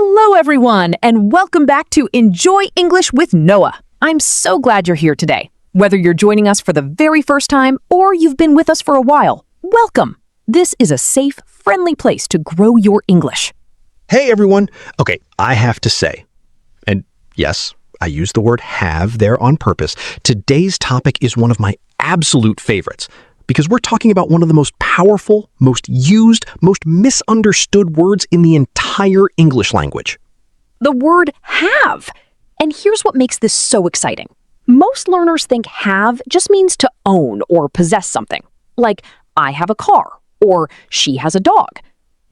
Hello, everyone, and welcome back to Enjoy English with Noah. I'm so glad you're here today. Whether you're joining us for the very first time or you've been with us for a while, welcome. This is a safe, friendly place to grow your English. Hey, everyone. Okay, I have to say, and yes, I use the word have there on purpose. Today's topic is one of my absolute favorites because we're talking about one of the most powerful, most used, most misunderstood words in the entire English language. The word have. And here's what makes this so exciting. Most learners think have just means to own or possess something, like I have a car or she has a dog.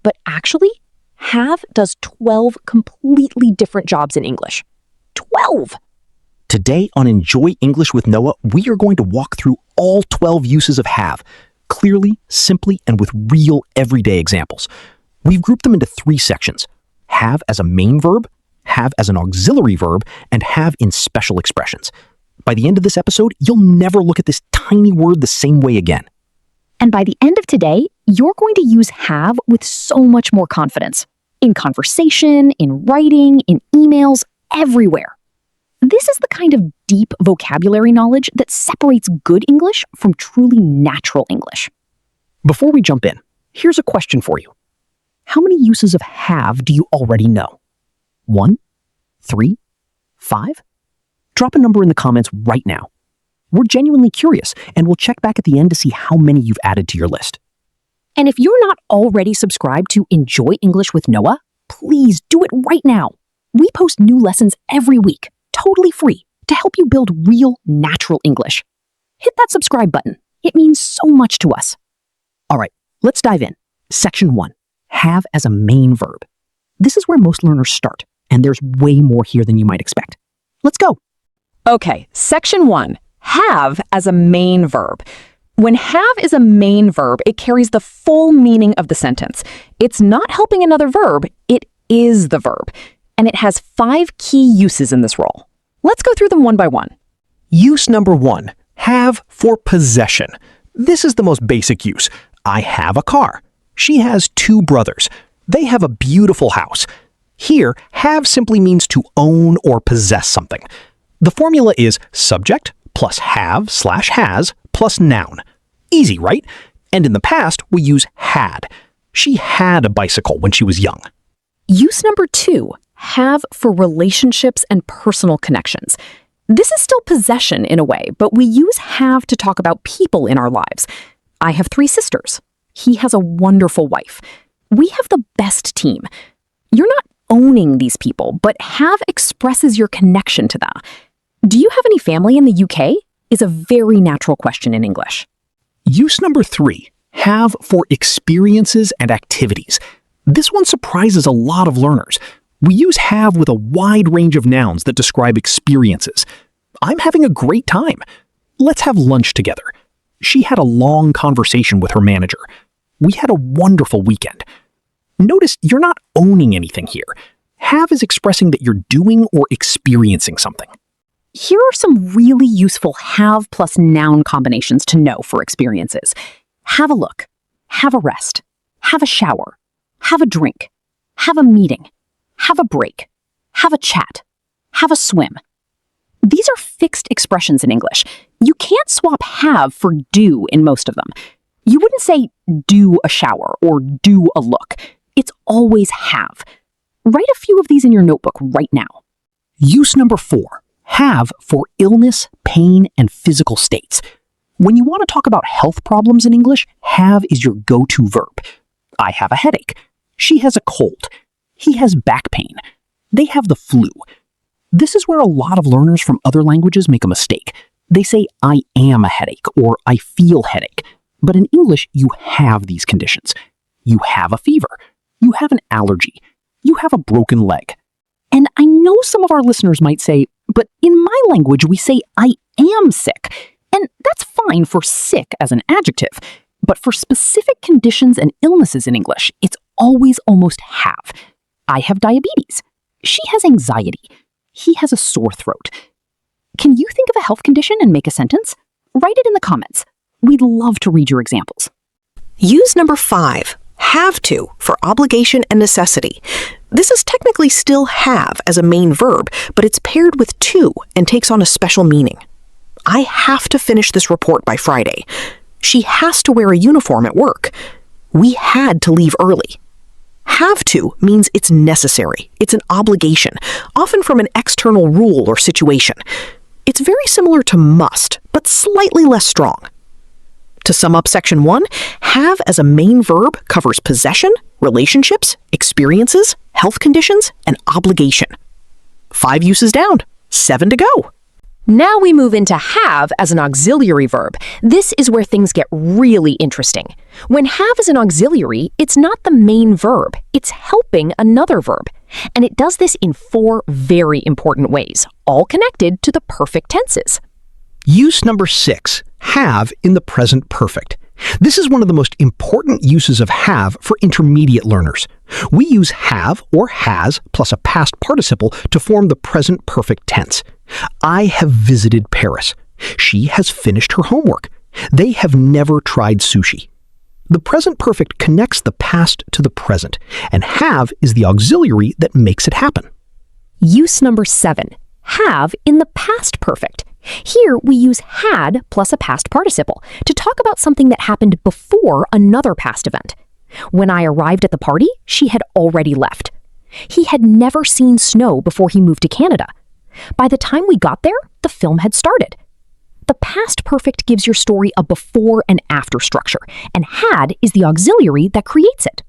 But actually, have does 12 completely different jobs in English. 12! Today on Enjoy English with Noah, we are going to walk through all 12 uses of have, clearly, simply, and with real everyday examples. We've grouped them into 3 sections: have as a main verb, have as an auxiliary verb, and have in special expressions. By the end of this episode, you'll never look at this tiny word the same way again. And by the end of today, you're going to use have with so much more confidence. In conversation, in writing, in emails, everywhere. This is the kind of deep vocabulary knowledge that separates good English from truly natural English. Before we jump in, here's a question for you. How many uses of have do you already know? 1? 3? 5? Drop a number in the comments right now. We're genuinely curious, and we'll check back at the end to see how many you've added to your list. And if you're not already subscribed to Enjoy English with Noah, please do it right now. We post new lessons every week, totally free, to help you build real, natural English. Hit that subscribe button. It means so much to us. All right, let's dive in. Section 1, have as a main verb. This is where most learners start, and there's way more here than you might expect. Let's go. Okay, section 1, have as a main verb. When have is a main verb, it carries the full meaning of the sentence. It's not helping another verb, it is the verb. And it has 5 key uses in this role. Let's go through them one by one. Use number 1, have for possession. This is the most basic use. I have a car. She has 2 brothers. They have a beautiful house. Here, have simply means to own or possess something. The formula is subject plus have/has plus noun. Easy, right? And in the past, we use had. She had a bicycle when she was young. Use number 2, have for relationships and personal connections. This is still possession in a way, but we use have to talk about people in our lives. I have 3 sisters. He has a wonderful wife. We have the best team. You're not owning these people, but have expresses your connection to them. Do you have any family in the UK? Is a very natural question in English. Use number 3, have for experiences and activities. This one surprises a lot of learners. We use have with a wide range of nouns that describe experiences. I'm having a great time. Let's have lunch together. She had a long conversation with her manager. We had a wonderful weekend. Notice you're not owning anything here. Have is expressing that you're doing or experiencing something. Here are some really useful have plus noun combinations to know for experiences. Have a look, have a rest, have a shower, have a drink, have a meeting, have a break, have a chat, have a swim. These are fixed expressions in English. You can't swap have for do in most of them. You wouldn't say do a shower or do a look. It's always have. Write a few of these in your notebook right now. Use number 4, have for illness, pain, and physical states. When you want to talk about health problems in English, have is your go-to verb. I have a headache. She has a cold. He has back pain. They have the flu. This is where a lot of learners from other languages make a mistake. They say, I am a headache, or I feel headache. But in English, you have these conditions. You have a fever. You have an allergy. You have a broken leg. And I know some of our listeners might say, but in my language, we say, I am sick. And that's fine for sick as an adjective. But for specific conditions and illnesses in English, it's always almost have. I have diabetes. She has anxiety. He has a sore throat. Can you think of a health condition and make a sentence? Write it in the comments. We'd love to read your examples. Use number 5, have to, for obligation and necessity. This is technically still have as a main verb, but it's paired with to and takes on a special meaning. I have to finish this report by Friday. She has to wear a uniform at work. We had to leave early. Have to means it's necessary. It's an obligation, often from an external rule or situation. It's very similar to must, but slightly less strong. To sum up section 1, have as a main verb covers possession, relationships, experiences, health conditions, and obligation. 5 uses down, 7 to go. Now we move into have as an auxiliary verb. This is where things get really interesting. When have is an auxiliary, it's not the main verb, it's helping another verb. And it does this in 4 very important ways, all connected to the perfect tenses. Use number 6, have in the present perfect. This is one of the most important uses of have for intermediate learners. We use have or has plus a past participle to form the present perfect tense. I have visited Paris. She has finished her homework. They have never tried sushi. The present perfect connects the past to the present, and have is the auxiliary that makes it happen. Use number 7, have in the past perfect. Here we use had plus a past participle to talk about something that happened before another past event. When I arrived at the party, she had already left. He had never seen snow before he moved to Canada. By the time we got there, the film had started. The past perfect gives your story a before and after structure, and had is the auxiliary that creates it.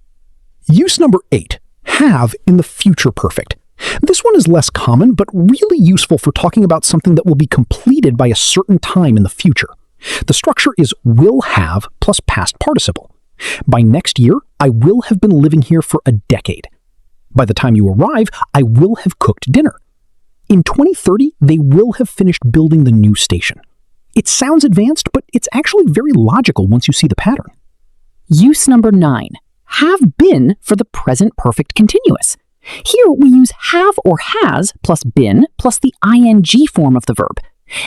Use number 8, have in the future perfect. This one is less common, but really useful for talking about something that will be completed by a certain time in the future. The structure is will have plus past participle. By next year, I will have been living here for a decade. By the time you arrive, I will have cooked dinner. In 2030, they will have finished building the new station. It sounds advanced, but it's actually very logical once you see the pattern. Use number 9, have been for the present perfect continuous. Here we use have or has plus been plus the ing form of the verb.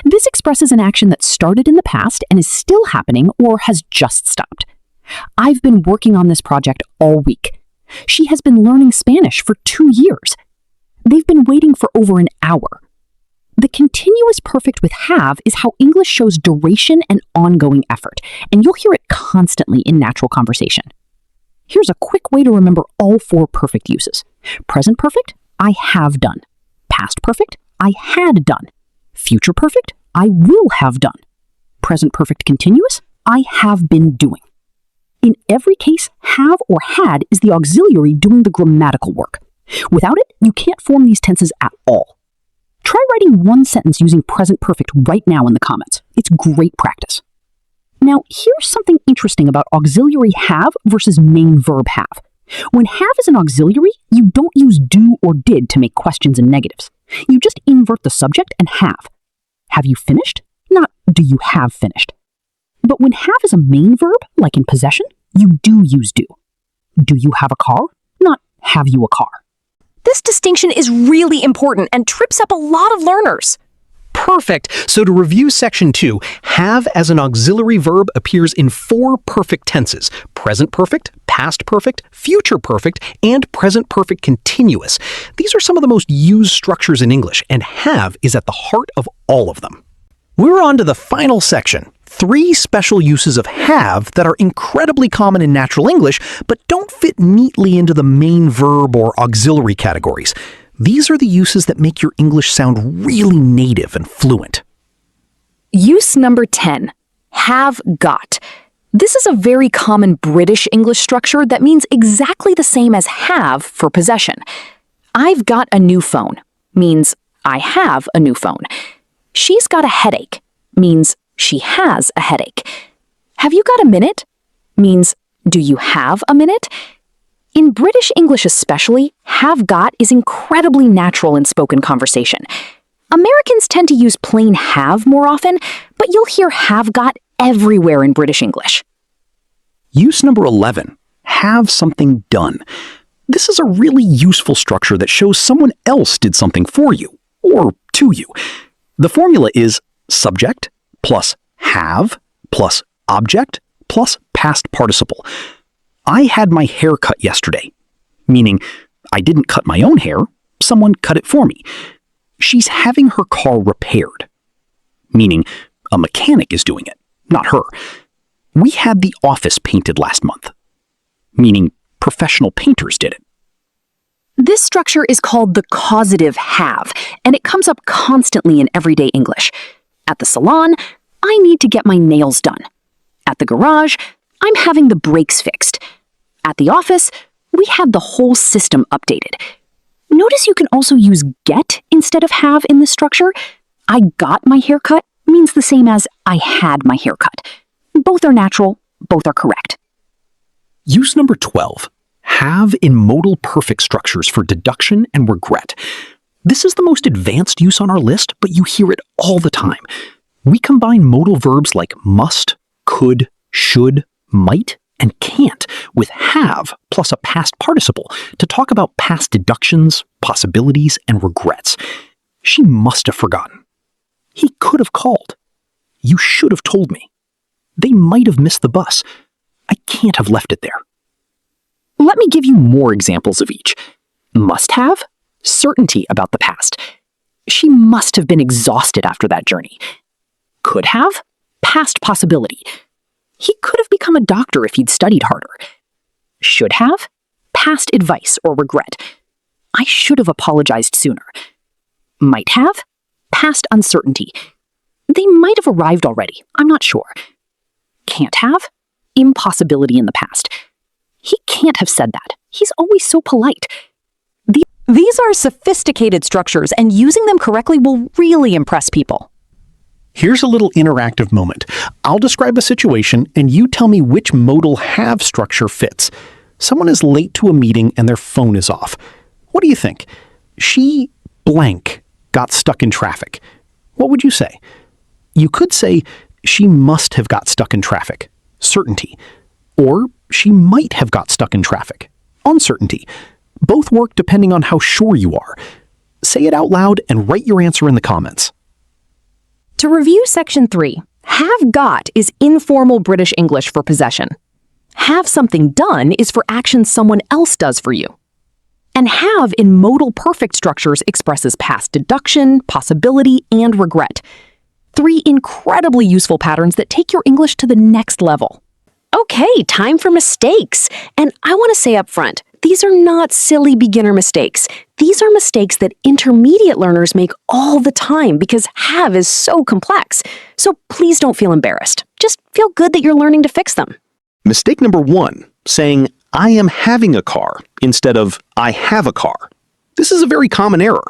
This expresses an action that started in the past and is still happening or has just stopped. I've been working on this project all week. She has been learning Spanish for 2 years. They've been waiting for over an hour. The continuous perfect with have is how English shows duration and ongoing effort, and you'll hear it constantly in natural conversation. Here's a quick way to remember all 4 perfect uses. Present perfect, I have done. Past perfect, I had done. Future perfect, I will have done. Present perfect continuous, I have been doing. In every case, have or had is the auxiliary doing the grammatical work. Without it, you can't form these tenses at all. Try writing 1 sentence using present perfect right now in the comments. It's great practice. Now, here's something interesting about auxiliary have versus main verb have. When have is an auxiliary, you don't use do or did to make questions and negatives. You just invert the subject and have. Have you finished? Not do you have finished. But when have is a main verb, like in possession, you do use do. Do you have a car? Not have you a car. This distinction is really important and trips up a lot of learners. Perfect. So to review section 2, have as an auxiliary verb appears in 4 perfect tenses: present perfect, past perfect, future perfect, and present perfect continuous. These are some of the most used structures in English, and have is at the heart of all of them. We're on to the final section, 3 special uses of have that are incredibly common in natural English, but don't fit neatly into the main verb or auxiliary categories. These are the uses that make your English sound really native and fluent. Use number 10, have got. This is a very common British English structure that means exactly the same as have for possession. I've got a new phone means I have a new phone. She's got a headache means she has a headache. Have you got a minute means do you have a minute? In British English especially, have got is incredibly natural in spoken conversation. Americans tend to use plain have more often, but you'll hear have got everywhere in British English. Use number 11, have something done. This is a really useful structure that shows someone else did something for you, or to you. The formula is subject plus have plus object plus past participle. I had my hair cut yesterday, meaning I didn't cut my own hair. Someone cut it for me. She's having her car repaired. Meaning, a mechanic is doing it, not her. We had the office painted last month. Meaning, professional painters did it. This structure is called the causative have, and it comes up constantly in everyday English. At the salon, I need to get my nails done. At the garage, I'm having the brakes fixed. At the office, we had the whole system updated. Notice you can also use get instead of have in this structure. I got my hair cut means the same as I had my hair cut. Both are natural, both are correct. Use number 12. Have in modal perfect structures for deduction and regret. This is the most advanced use on our list, but you hear it all the time. We combine modal verbs like must, could, should, might, and can't with have plus a past participle to talk about past deductions, possibilities, and regrets. She must have forgotten. He could have called. You should have told me. They might have missed the bus. I can't have left it there. Let me give you more examples of each. Must have, certainty about the past. She must have been exhausted after that journey. Could have, past possibility. He could have become a doctor if he'd studied harder. Should have, past advice or regret. I should have apologized sooner. Might have, past uncertainty. They might have arrived already, I'm not sure. Can't have, impossibility in the past. He can't have said that. He's always so polite. These are sophisticated structures, and using them correctly will really impress people. Here's a little interactive moment. I'll describe a situation, and you tell me which modal have structure fits. Someone is late to a meeting and their phone is off. What do you think? She blank got stuck in traffic. What would you say? You could say, she must have got stuck in traffic. Certainty. Or she might have got stuck in traffic. Uncertainty. Both work depending on how sure you are. Say it out loud and write your answer in the comments. To review Section 3, have got is informal British English for possession. Have something done is for actions someone else does for you. And have in modal perfect structures expresses past deduction, possibility, and regret. 3 incredibly useful patterns that take your English to the next level. Okay, time for mistakes. And I want to say up front, these are not silly beginner mistakes. These are mistakes that intermediate learners make all the time because have is so complex. So please don't feel embarrassed. Just feel good that you're learning to fix them. Mistake number 1, saying, I am having a car instead of I have a car. This is a very common error.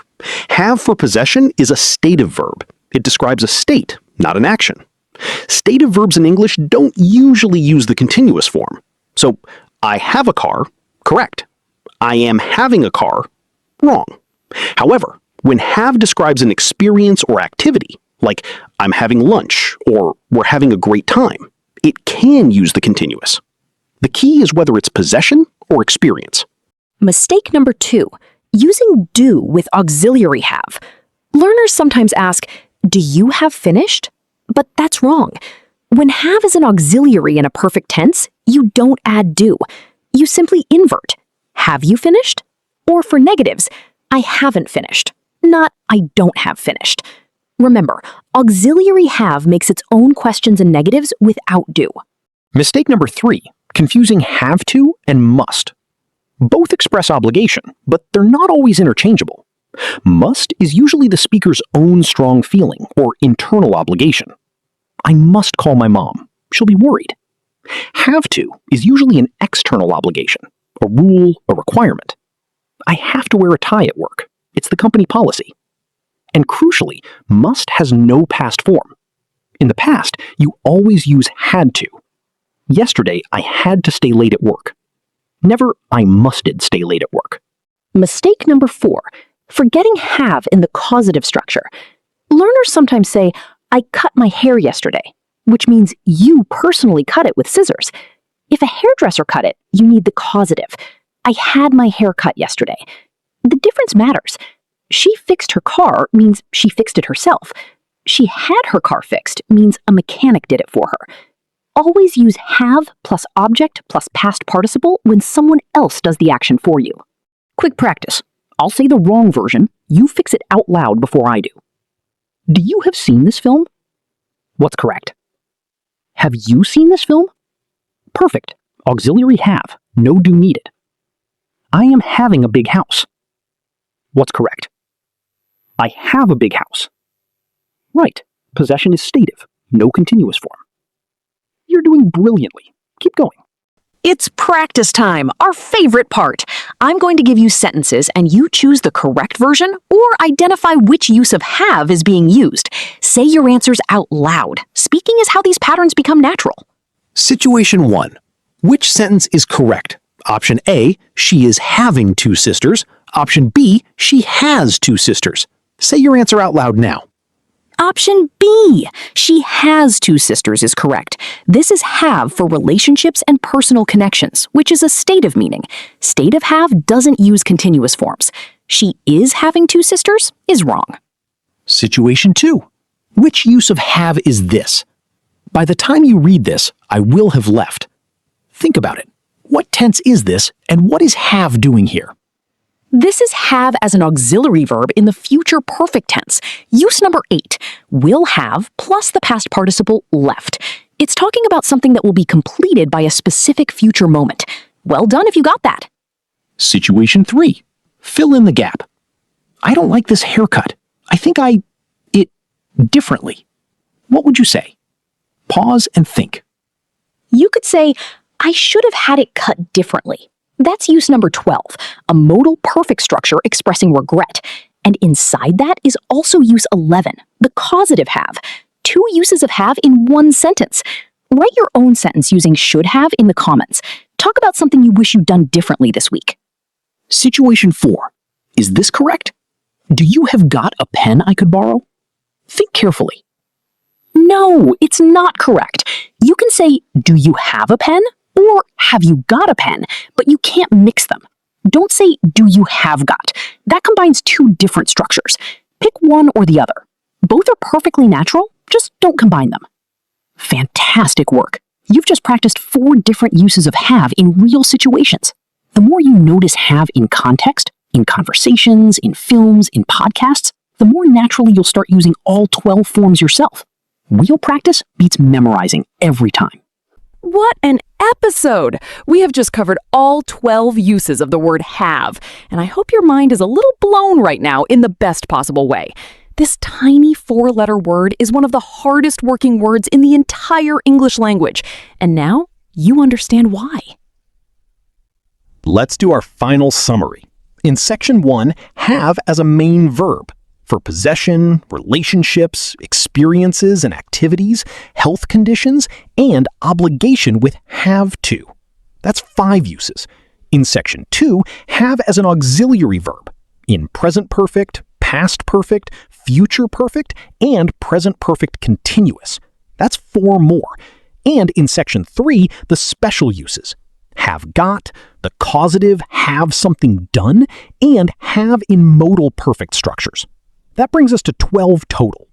Have for possession is a stative verb. It describes a state, not an action. Stative verbs in English don't usually use the continuous form. So, I have a car, correct. I am having a car, wrong. However, when have describes an experience or activity, like I'm having lunch or we're having a great time, it can use the continuous. The key is whether it's possession or experience. Mistake number 2, using do with auxiliary have. Learners sometimes ask, do you have finished? But that's wrong. When have is an auxiliary in a perfect tense, you don't add do. You simply invert. Have you finished? Or for negatives, I haven't finished, not I don't have finished. Remember, auxiliary have makes its own questions and negatives without do. Mistake number 3, confusing have to and must. Both express obligation, but they're not always interchangeable. Must is usually the speaker's own strong feeling or internal obligation. I must call my mom. She'll be worried. Have to is usually an external obligation, a rule, a requirement. I have to wear a tie at work. It's the company policy. And crucially, must has no past form. In the past, you always use had to. Yesterday, I had to stay late at work. Never, I musted stay late at work. Mistake number 4, forgetting have in the causative structure. Learners sometimes say, I cut my hair yesterday, which means you personally cut it with scissors. If a hairdresser cut it, you need the causative. I had my hair cut yesterday. The difference matters. She fixed her car means she fixed it herself. She had her car fixed means a mechanic did it for her. Always use have plus object plus past participle when someone else does the action for you. Quick practice. I'll say the wrong version. You fix it out loud before I do. Do you have seen this film? What's correct? Have you seen this film? Perfect. Auxiliary have. No do needed. I am having a big house. What's correct? I have a big house. Right. Possession is stative. No continuous form. You're doing brilliantly. Keep going. It's practice time, our favorite part. I'm going to give you sentences and you choose the correct version or identify which use of have is being used. Say your answers out loud. Speaking is how these patterns become natural. Situation 1. Which sentence is correct? Option A, she is having 2 sisters. Option B, she has 2 sisters. Say your answer out loud now. Option B, she has 2 sisters is correct. This is have for relationships and personal connections, which is a stative meaning. Stative have doesn't use continuous forms. She is having 2 sisters is wrong. Situation 2. Which use of have is this? By the time you read this, I will have left. Think about it. What tense is this, and what is have doing here? This is have as an auxiliary verb in the future perfect tense. Use number 8, will have plus the past participle left. It's talking about something that will be completed by a specific future moment. Well done if you got that. Situation 3. Fill in the gap. I don't like this haircut. I think it differently. What would you say? Pause and think. You could say, I should have had it cut differently. That's use number 12, a modal perfect structure expressing regret. And inside that is also use 11, the causative have. 2 uses of have in one sentence. Write your own sentence using should have in the comments. Talk about something you wish you'd done differently this week. Situation 4. Is this correct? Do you have got a pen I could borrow? Think carefully. No, it's not correct. You can say, do you have a pen? Or have you got a pen? But you can't mix them. Don't say, do you have got? That combines 2 different structures. Pick one or the other. Both are perfectly natural, just don't combine them. Fantastic work. You've just practiced 4 different uses of have in real situations. The more you notice have in context, in conversations, in films, in podcasts, the more naturally you'll start using all 12 forms yourself. Real practice beats memorizing every time. What an episode! We have just covered all 12 uses of the word have, and I hope your mind is a little blown right now in the best possible way. This tiny 4-letter word is one of the hardest working words in the entire English language, and now you understand why. Let's do our final summary. In section 1, have as a main verb for possession, relationships, experiences and activities, health conditions, and obligation with have to. That's 5 uses. In section 2, have as an auxiliary verb in present perfect, past perfect, future perfect, and present perfect continuous. That's 4 more. And in section 3, the special uses. Have got, the causative have something done, and have in modal perfect structures. That brings us to 12 total.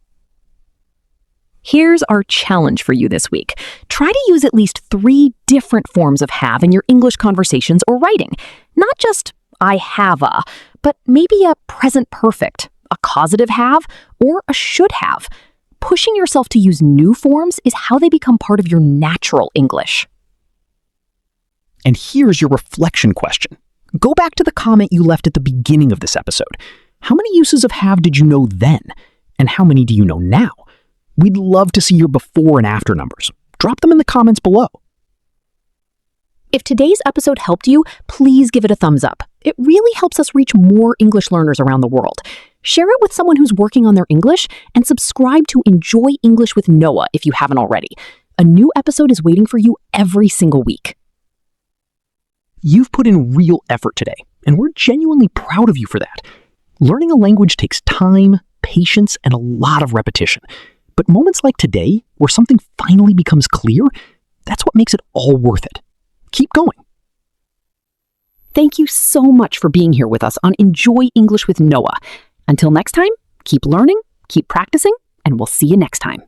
Here's our challenge for you this week. Try to use at least 3 different forms of have in your English conversations or writing. Not just I have a, but maybe a present perfect, a causative have, or a should have. Pushing yourself to use new forms is how they become part of your natural English. And here's your reflection question. Go back to the comment you left at the beginning of this episode. How many uses of have did you know then? And how many do you know now? We'd love to see your before and after numbers. Drop them in the comments below. If today's episode helped you, please give it a thumbs up. It really helps us reach more English learners around the world. Share it with someone who's working on their English, and subscribe to Enjoy English with Noah if you haven't already. A new episode is waiting for you every single week. You've put in real effort today, and we're genuinely proud of you for that. Learning a language takes time, patience, and a lot of repetition. But moments like today, where something finally becomes clear, that's what makes it all worth it. Keep going. Thank you so much for being here with us on Enjoy English with Noah. Until next time, keep learning, keep practicing, and we'll see you next time.